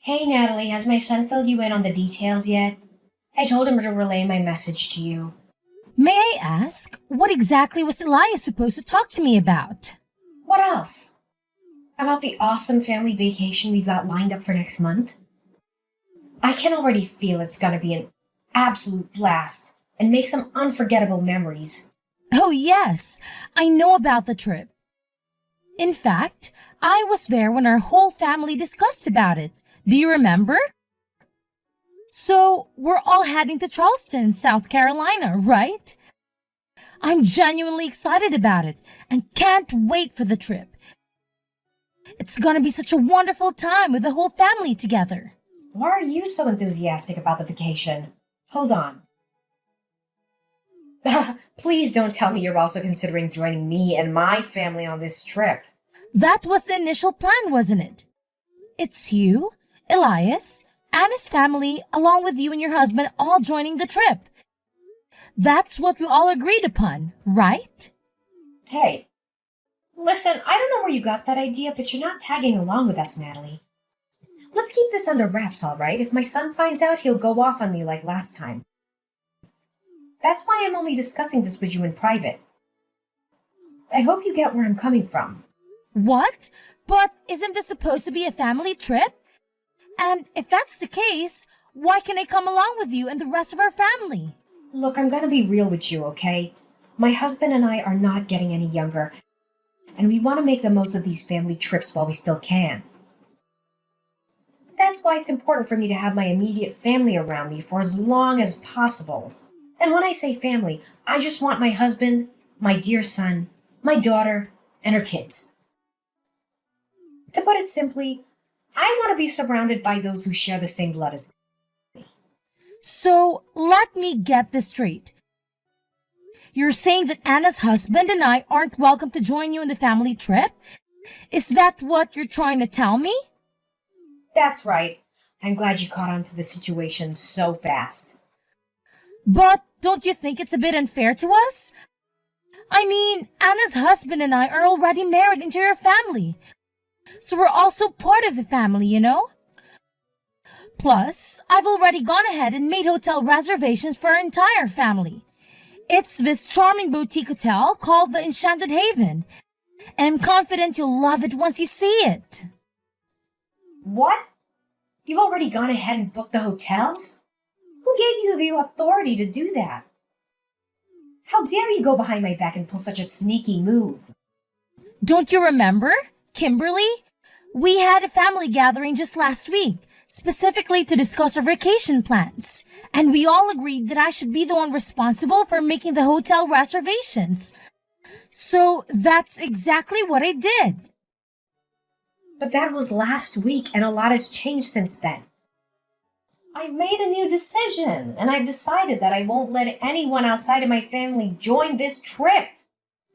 Hey Natalie, has my son filled you in on the details yet? I told him to relay my message to you. May I ask, what exactly was Elias supposed to talk to me about? What else? About the awesome family vacation we've got lined up for next month? I can already feel it's gonna be an absolute blast and make some unforgettable memories. Oh, yes, I know about the trip. In fact, I was there when our whole family discussed about it. Do you remember? So, we're all heading to Charleston, South Carolina, right? I'm genuinely excited about it and can't wait for the trip. It's gonna be such a wonderful time with the whole family together. Why are you so enthusiastic about the vacation? Hold on. Please don't tell me you're also considering joining me and my family on this trip. That was the initial plan, wasn't it? It's you, Elias, and his family, along with you and your husband, all joining the trip. That's what we all agreed upon, right? Hey, listen, I don't know where you got that idea, but you're not tagging along with us, Natalie. Let's keep this under wraps, all right? If my son finds out, he'll go off on me like last time. That's why I'm only discussing this with you in private. I hope you get where I'm coming from. What? But isn't this supposed to be a family trip? And if that's the case, why can't I come along with you and the rest of our family? Look, I'm gonna be real with you, okay? My husband and I are not getting any younger, and we want to make the most of these family trips while we still can. That's why it's important for me to have my immediate family around me for as long as possible. And when I say family, I just want my husband, my dear son, my daughter, and her kids. To put it simply, I want to be surrounded by those who share the same blood as me. So, let me get this straight. You're saying that Anna's husband and I aren't welcome to join you in the family trip? Is that what you're trying to tell me? That's right. I'm glad you caught on to the situation so fast. But don't you think it's a bit unfair to us? I mean, Anna's husband and I are already married into your family. So we're also part of the family, you know? Plus, I've already gone ahead and made hotel reservations for our entire family. It's this charming boutique hotel called the Enchanted Haven. And I'm confident you'll love it once you see it. What? You've already gone ahead and booked the hotels? Who gave you the authority to do that? How dare you go behind my back and pull such a sneaky move? Don't you remember, Kimberly? We had a family gathering just last week, specifically to discuss our vacation plans. And we all agreed that I should be the one responsible for making the hotel reservations. So that's exactly what I did. But that was last week, and a lot has changed since then. I've made a new decision, and I've decided that I won't let anyone outside of my family join this trip.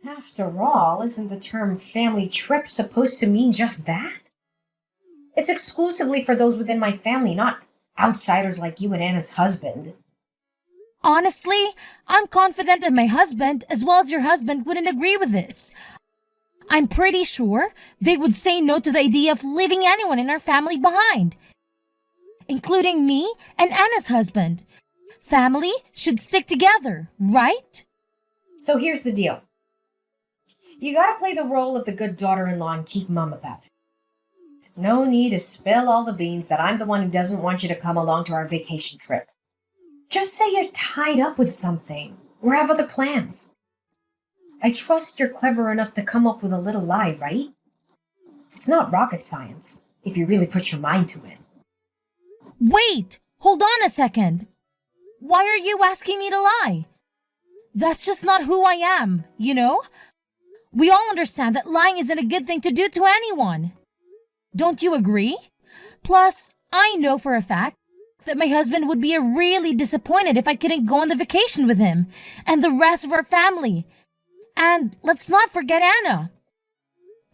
After all, isn't the term family trip supposed to mean just that? It's exclusively for those within my family, not outsiders like you and Anna's husband. Honestly, I'm confident that my husband, as well as your husband, wouldn't agree with this. I'm pretty sure they would say no to the idea of leaving anyone in our family behind, including me and Anna's husband. Family should stick together, right? So here's the deal. You gotta play the role of the good daughter-in-law and keep mum about it. No need to spill all the beans that I'm the one who doesn't want you to come along to our vacation trip. Just say you're tied up with something or have other plans. I trust you're clever enough to come up with a little lie, right? It's not rocket science, if you really put your mind to it. Wait, hold on a second. Why are you asking me to lie? That's just not who I am, you know? We all understand that lying isn't a good thing to do to anyone. Don't you agree? Plus, I know for a fact that my husband would be really disappointed if I couldn't go on the vacation with him and the rest of our family. And let's not forget Anna.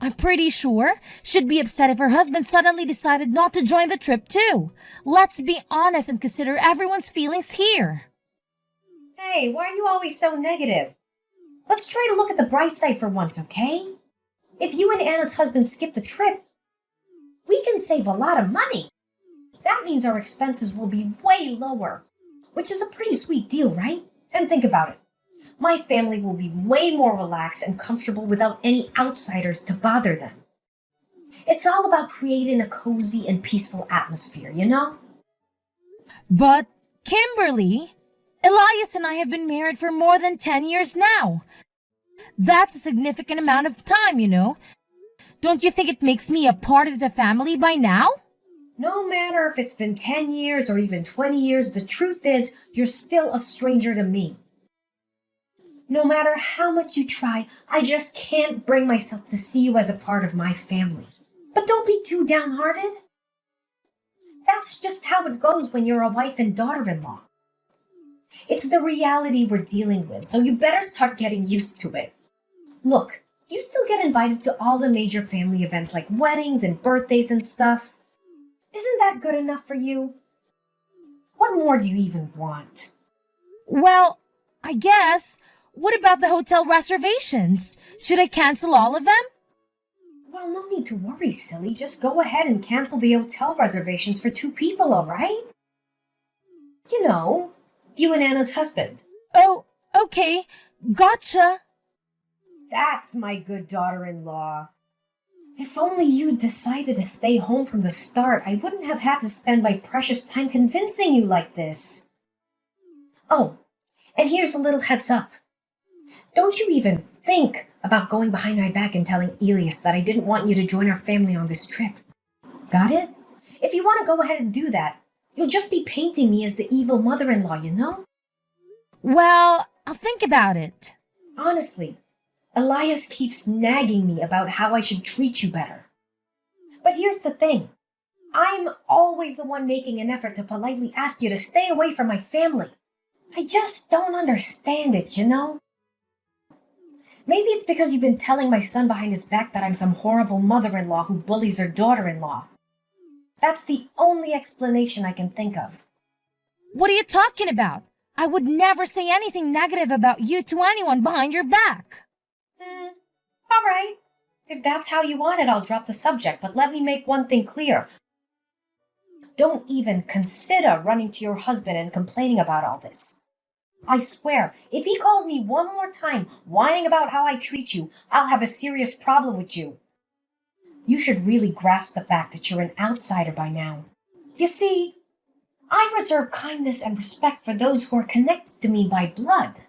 I'm pretty sure she'd be upset if her husband suddenly decided not to join the trip too. Let's be honest and consider everyone's feelings here. Hey, why are you always so negative? Let's try to look at the bright side for once, okay? If you and Anna's husband skip the trip, we can save a lot of money. That means our expenses will be way lower, which is a pretty sweet deal, right? And think about it. My family will be way more relaxed and comfortable without any outsiders to bother them. It's all about creating a cozy and peaceful atmosphere, you know? But, Kimberly, Elias and I have been married for more than 10 years now. That's a significant amount of time, you know. Don't you think it makes me a part of the family by now? No matter if it's been 10 years or even 20 years, the truth is you're still a stranger to me. No matter how much you try, I just can't bring myself to see you as a part of my family. But don't be too downhearted. That's just how it goes when you're a wife and daughter-in-law. It's the reality we're dealing with, so you better start getting used to it. Look, you still get invited to all the major family events like weddings and birthdays and stuff. Isn't that good enough for you? What more do you even want? Well, I guess. What about the hotel reservations? Should I cancel all of them? Well, no need to worry, silly. Just go ahead and cancel the hotel reservations for 2 people, all right? You know, you and Anna's husband. Oh, okay. Gotcha. That's my good daughter-in-law. If only you'd decided to stay home from the start, I wouldn't have had to spend my precious time convincing you like this. Oh, and here's a little heads up. Don't you even think about going behind my back and telling Elias that I didn't want you to join our family on this trip. Got it? If you want to go ahead and do that, you'll just be painting me as the evil mother-in-law, you know? Well, I'll think about it. Honestly, Elias keeps nagging me about how I should treat you better. But here's the thing. I'm always the one making an effort to politely ask you to stay away from my family. I just don't understand it, you know? Maybe it's because you've been telling my son behind his back that I'm some horrible mother-in-law who bullies her daughter-in-law. That's the only explanation I can think of. What are you talking about? I would never say anything negative about you to anyone behind your back. All right. If that's how you want it, I'll drop the subject, but let me make one thing clear. Don't even consider running to your husband and complaining about all this. I swear, if he calls me one more time whining about how I treat you, I'll have a serious problem with you. You should really grasp the fact that you're an outsider by now. You see, I reserve kindness and respect for those who are connected to me by blood.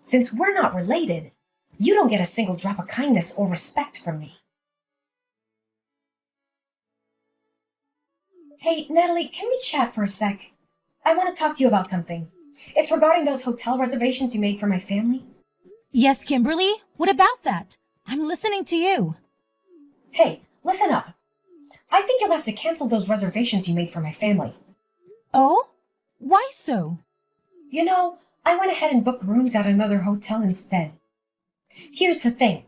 Since we're not related, you don't get a single drop of kindness or respect from me. Hey, Natalie, can we chat for a sec? I want to talk to you about something. It's regarding those hotel reservations you made for my family. Yes, Kimberly? What about that? I'm listening to you. Hey, listen up. I think you'll have to cancel those reservations you made for my family. Oh? Why so? You know, I went ahead and booked rooms at another hotel instead. Here's the thing.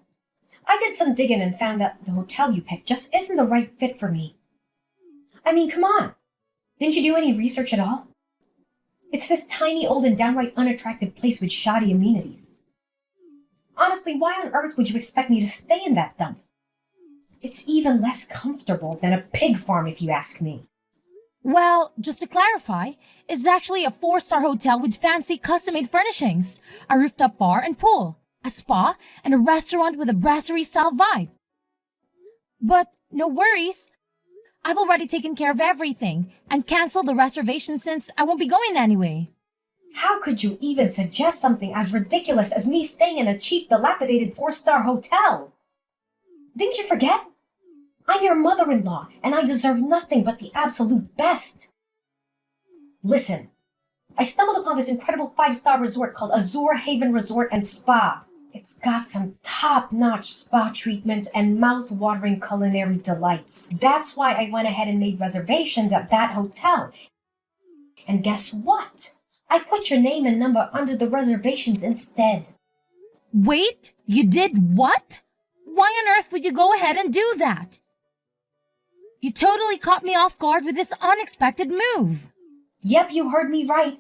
I did some digging and found that the hotel you picked just isn't the right fit for me. I mean, come on. Didn't you do any research at all? It's this tiny, old, and downright unattractive place with shoddy amenities. Honestly, why on earth would you expect me to stay in that dump? It's even less comfortable than a pig farm, if you ask me. Well, just to clarify, it's actually a 4-star hotel with fancy custom-made furnishings, a rooftop bar and pool, a spa, and a restaurant with a brasserie-style vibe. But no worries. I've already taken care of everything and canceled the reservation since I won't be going anyway. How could you even suggest something as ridiculous as me staying in a cheap, dilapidated 4-star hotel? Didn't you forget? I'm your mother-in-law, and I deserve nothing but the absolute best. Listen, I stumbled upon this incredible 5-star resort called Azure Haven Resort and Spa. It's got some top-notch spa treatments and mouth-watering culinary delights. That's why I went ahead and made reservations at that hotel. And guess what? I put your name and number under the reservations instead. Wait, you did what? Why on earth would you go ahead and do that? You totally caught me off guard with this unexpected move. Yep, you heard me right.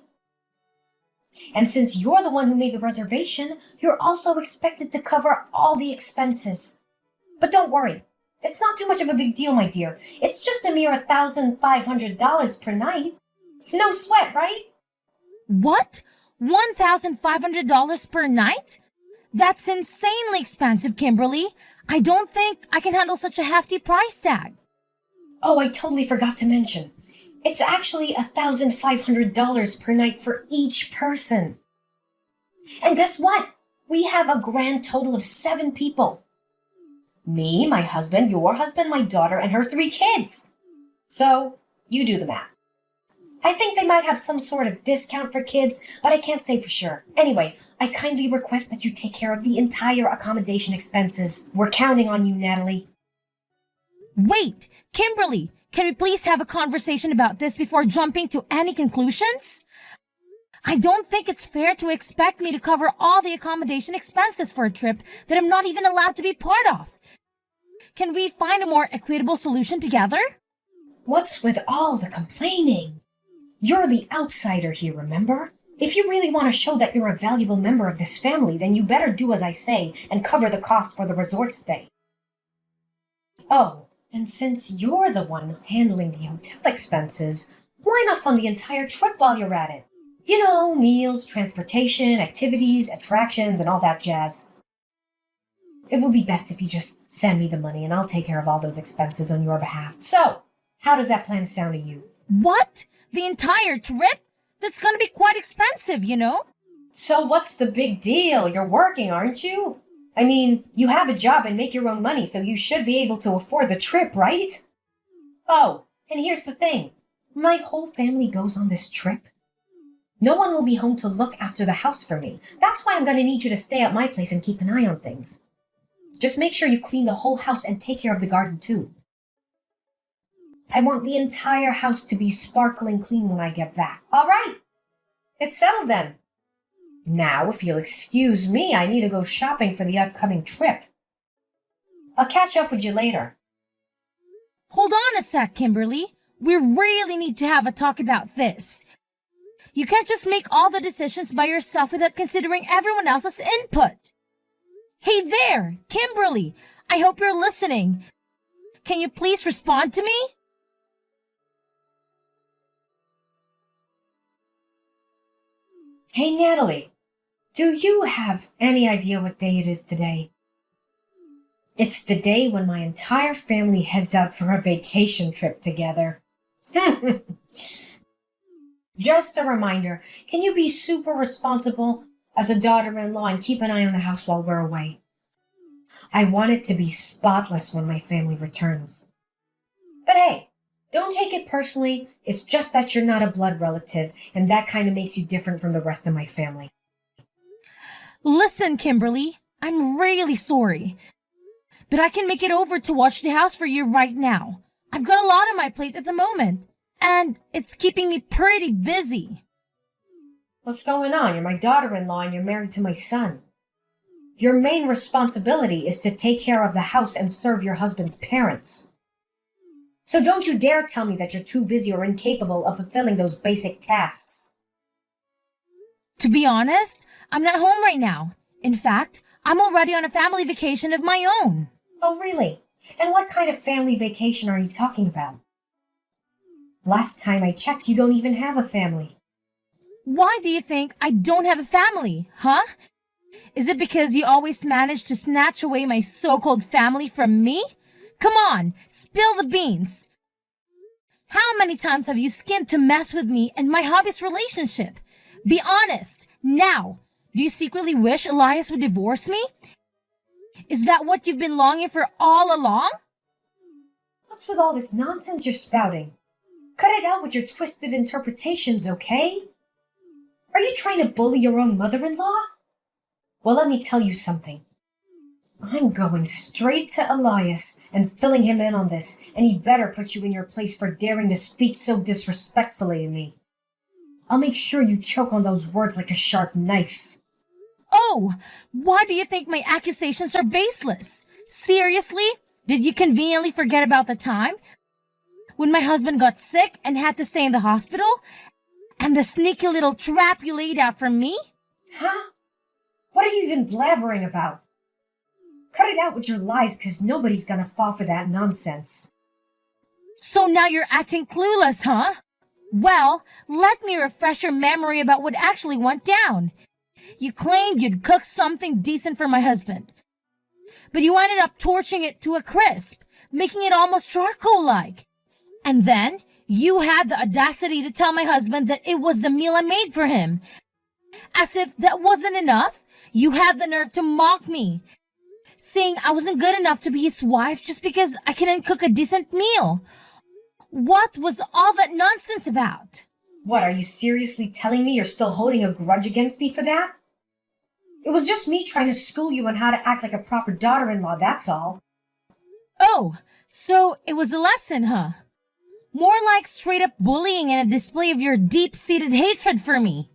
And since you're the one who made the reservation, you're also expected to cover all the expenses. But don't worry, It's not too much of a big deal, my dear. It's just a mere $1,500 per night. No sweat, right? What? $1,500 per night? That's insanely expensive, Kimberly. I don't think I can handle such a hefty price tag. Oh, I totally forgot to mention. It's actually $1,500 per night for each person. And guess what? We have a grand total of 7 people. Me, my husband, your husband, my daughter, and her 3 kids. So, you do the math. I think they might have some sort of discount for kids, but I can't say for sure. Anyway, I kindly request that you take care of the entire accommodation expenses. We're counting on you, Natalie. Wait, Kimberly, can we please have a conversation about this before jumping to any conclusions? I don't think it's fair to expect me to cover all the accommodation expenses for a trip that I'm not even allowed to be part of. Can we find a more equitable solution together? What's with all the complaining? You're the outsider here, remember? If you really want to show that you're a valuable member of this family, then you better do as I say and cover the cost for the resort stay. Oh, and since you're the one handling the hotel expenses, why not fund the entire trip while you're at it? You know, meals, transportation, activities, attractions, and all that jazz. It would be best if you just send me the money and I'll take care of all those expenses on your behalf. So, how does that plan sound to you? What? The entire trip? That's gonna be quite expensive, you know? So what's the big deal? You're working, aren't you? I mean, you have a job and make your own money, so you should be able to afford the trip, right? Oh, and here's the thing. My whole family goes on this trip. No one will be home to look after the house for me. That's why I'm gonna need you to stay at my place and keep an eye on things. Just make sure you clean the whole house and take care of the garden too. I want the entire house to be sparkling clean when I get back. All right. It's settled then. Now, if you'll excuse me, I need to go shopping for the upcoming trip. I'll catch up with you later. Hold on a sec, Kimberly. We really need to have a talk about this. You can't just make all the decisions by yourself without considering everyone else's input. Hey there, Kimberly. I hope you're listening. Can you please respond to me? Hey, Natalie. Do you have any idea what day it is today? It's the day when my entire family heads out for a vacation trip together. Just a reminder, can you be super responsible as a daughter-in-law and keep an eye on the house while we're away? I want it to be spotless when my family returns. But hey, don't take it personally. It's just that you're not a blood relative, and that kind of makes you different from the rest of my family. Listen, Kimberly, I'm really sorry. But I can make it over to watch the house for you right now. I've got a lot on my plate at the moment, and it's keeping me pretty busy. What's going on? You're my daughter-in-law and you're married to my son. Your main responsibility is to take care of the house and serve your husband's parents. So don't you dare tell me that you're too busy or incapable of fulfilling those basic tasks. To be honest, I'm not home right now. In fact, I'm already on a family vacation of my own. Oh, really? And what kind of family vacation are you talking about? Last time I checked, you don't even have a family. Why do you think I don't have a family, huh? Is it because you always manage to snatch away my so-called family from me? Come on, spill the beans. How many times have you schemed to mess with me and my hubby's relationship? Be honest, now. Do you secretly wish Elias would divorce me? Is that what you've been longing for all along? What's with all this nonsense you're spouting? Cut it out with your twisted interpretations, okay? Are you trying to bully your own mother-in-law? Well, let me tell you something. I'm going straight to Elias and filling him in on this, and he better put you in your place for daring to speak so disrespectfully to me. I'll make sure you choke on those words like a sharp knife. Oh, why do you think my accusations are baseless? Seriously? Did you conveniently forget about the time when my husband got sick and had to stay in the hospital? And the sneaky little trap you laid out for me? Huh? What are you even blabbering about? Cut it out with your lies, because nobody's gonna fall for that nonsense. So now you're acting clueless, huh? Well, let me refresh your memory about what actually went down. You claimed you'd cooked something decent for my husband, but you ended up torching it to a crisp, making it almost charcoal-like. And then you had the audacity to tell my husband that it was the meal I made for him. As if that wasn't enough, you had the nerve to mock me, saying I wasn't good enough to be his wife just because I couldn't cook a decent meal. What was all that nonsense about? What, are you seriously telling me you're still holding a grudge against me for that? It was just me trying to school you on how to act like a proper daughter-in-law, that's all. Oh, so it was a lesson, huh? More like straight-up bullying and a display of your deep-seated hatred for me.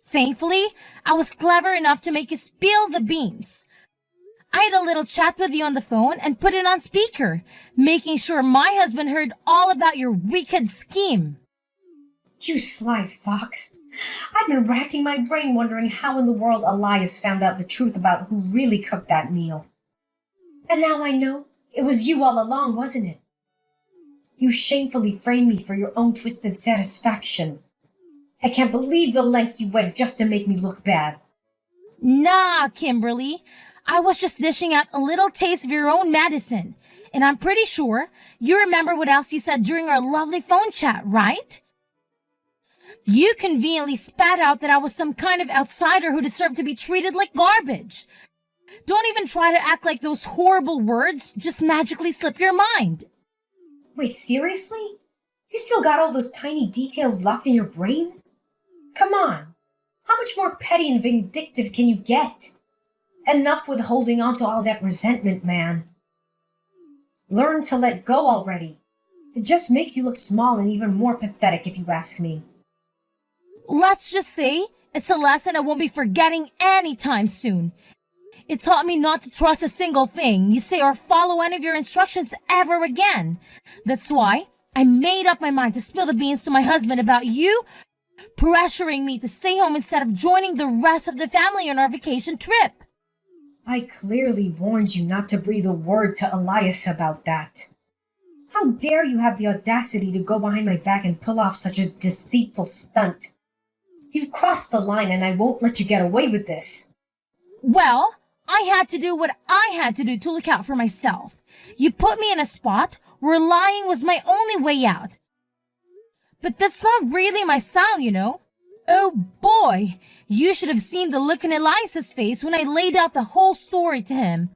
Thankfully, I was clever enough to make you spill the beans. I had a little chat with you on the phone and put it on speaker, making sure my husband heard all about your wicked scheme. You sly fox. I've been racking my brain wondering how in the world Elias found out the truth about who really cooked that meal. And now I know. It was you all along, wasn't it? You shamefully framed me for your own twisted satisfaction. I can't believe the lengths you went just to make me look bad. Nah, Kimberly. I was just dishing out a little taste of your own medicine. And I'm pretty sure you remember what else you said during our lovely phone chat, right? You conveniently spat out that I was some kind of outsider who deserved to be treated like garbage. Don't even try to act like those horrible words just magically slip your mind. Wait, seriously? You still got all those tiny details locked in your brain? Come on. How much more petty and vindictive can you get? Enough with holding on to all that resentment, man. Learn to let go already. It just makes you look small and even more pathetic if you ask me. Let's just say it's a lesson I won't be forgetting anytime soon. It taught me not to trust a single thing you say or follow any of your instructions ever again. That's why I made up my mind to spill the beans to my husband about you pressuring me to stay home instead of joining the rest of the family on our vacation trip. I clearly warned you not to breathe a word to Elias about that. How dare you have the audacity to go behind my back and pull off such a deceitful stunt? You've crossed the line and I won't let you get away with this. Well, I had to do what I had to do to look out for myself. You put me in a spot where lying was my only way out. But that's not really my style, you know. Oh boy, you should have seen the look in Elias's face when I laid out the whole story to him.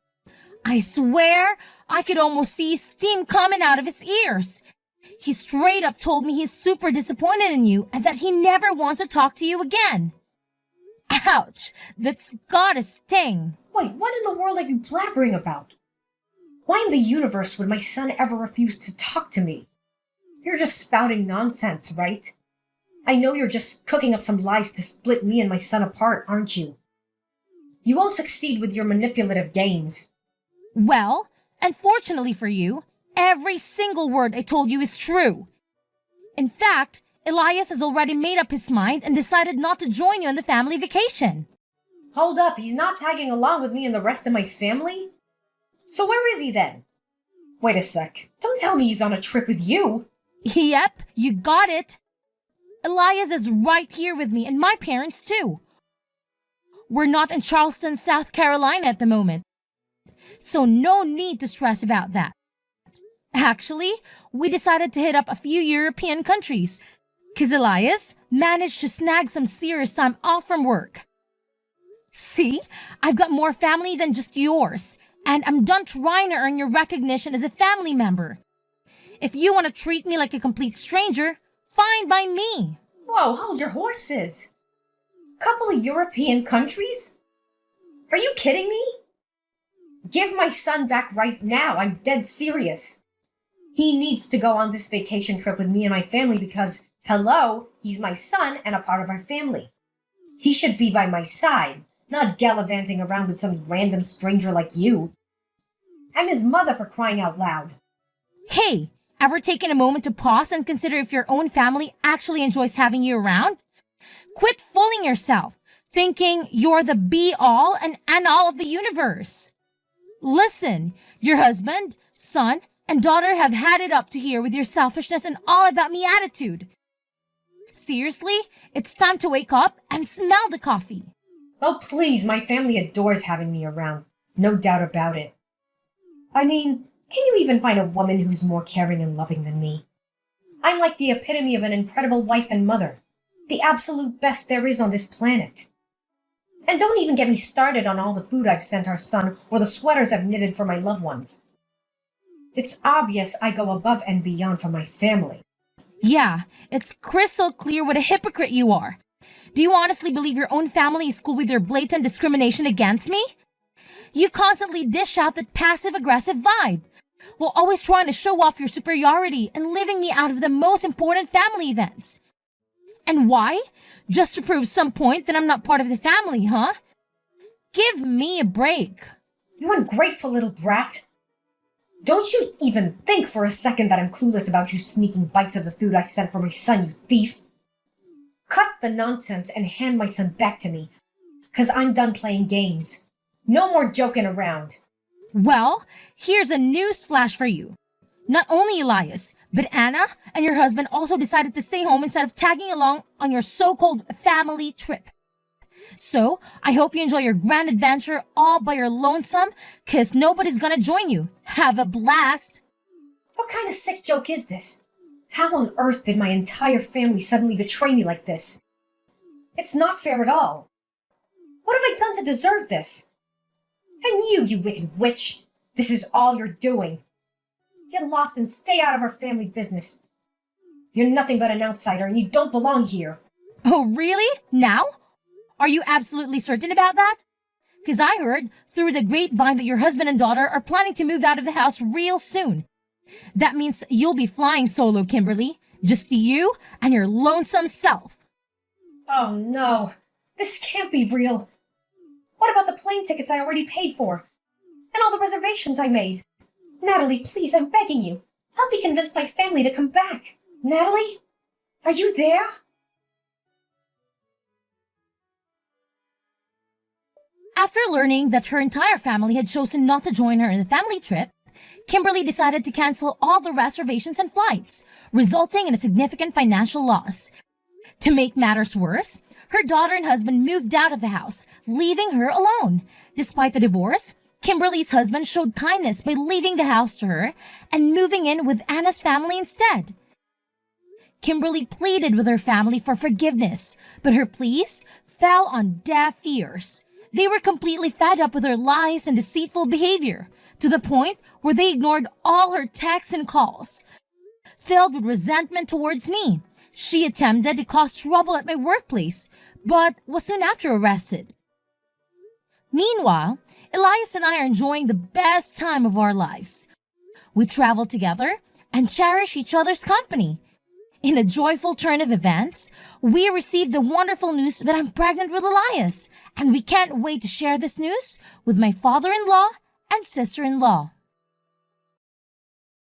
I swear I could almost see steam coming out of his ears. He straight up told me he's super disappointed in you and that he never wants to talk to you again. Ouch, that's gotta sting. Wait, what in the world are you blabbering about? Why in the universe would my son ever refuse to talk to me? You're just spouting nonsense, right? I know you're just cooking up some lies to split me and my son apart, aren't you? You won't succeed with your manipulative games. Well, unfortunately for you, every single word I told you is true. In fact, Elias has already made up his mind and decided not to join you on the family vacation. Hold up, he's not tagging along with me and the rest of my family? So where is he then? Wait a sec, don't tell me he's on a trip with you. Yep, you got it. Elias is right here with me and my parents too. We're not in Charleston, South Carolina at the moment, so no need to stress about that. Actually, we decided to hit up a few European countries, because Elias managed to snag some serious time off from work. See, I've got more family than just yours, and I'm done trying to earn your recognition as a family member. If you want to treat me like a complete stranger, fine by me. Whoa, hold your horses. Couple of European countries? Are you kidding me? Give my son back right now, I'm dead serious. He needs to go on this vacation trip with me and my family because, hello, he's my son and a part of our family. He should be by my side, not gallivanting around with some random stranger like you. I'm his mother, for crying out loud. Hey, ever taken a moment to pause and consider if your own family actually enjoys having you around? Quit fooling yourself, thinking you're the be-all and end-all of the universe. Listen, your husband, son, and daughter have had it up to here with your selfishness and all about me attitude. Seriously, it's time to wake up and smell the coffee. Oh, please, my family adores having me around. No doubt about it. I mean, can you even find a woman who's more caring and loving than me? I'm like the epitome of an incredible wife and mother. The absolute best there is on this planet. And don't even get me started on all the food I've sent our son or the sweaters I've knitted for my loved ones. It's obvious I go above and beyond for my family. Yeah, it's crystal clear what a hypocrite you are. Do you honestly believe your own family is cool with your blatant discrimination against me? You constantly dish out that passive-aggressive vibe, while always trying to show off your superiority and leaving me out of the most important family events. And why? Just to prove some point that I'm not part of the family, huh? Give me a break. You ungrateful little brat. Don't you even think for a second that I'm clueless about you sneaking bites of the food I sent for my son, you thief. Cut the nonsense and hand my son back to me, 'cause I'm done playing games. No more joking around. Well, here's a news flash for you. Not only Elias, but Anna and your husband also decided to stay home instead of tagging along on your so-called family trip. So, I hope you enjoy your grand adventure all by your lonesome, 'cause nobody's gonna join you. Have a blast! What kind of sick joke is this? How on earth did my entire family suddenly betray me like this? It's not fair at all. What have I done to deserve this? And you wicked witch, this is all you're doing. Get lost and stay out of our family business. You're nothing but an outsider and you don't belong here. Oh, really? Now? Are you absolutely certain about that? 'Cause I heard through the grapevine that your husband and daughter are planning to move out of the house real soon. That means you'll be flying solo, Kimberly. Just you and your lonesome self. Oh no, this can't be real. What about the plane tickets I already paid for? And all the reservations I made? Natalie, please, I'm begging you. Help me convince my family to come back. Natalie? Are you there? After learning that her entire family had chosen not to join her in the family trip, Kimberly decided to cancel all the reservations and flights, resulting in a significant financial loss. To make matters worse, her daughter and husband moved out of the house, leaving her alone. Despite the divorce, Kimberly's husband showed kindness by leaving the house to her and moving in with Anna's family instead. Kimberly pleaded with her family for forgiveness, but her pleas fell on deaf ears. They were completely fed up with her lies and deceitful behavior, to the point where they ignored all her texts and calls. Filled with resentment towards me, she attempted to cause trouble at my workplace, but was soon after arrested. Meanwhile, Elias and I are enjoying the best time of our lives. We travel together and cherish each other's company. In a joyful turn of events, we received the wonderful news that I'm pregnant with Elias, and we can't wait to share this news with my father-in-law and sister-in-law.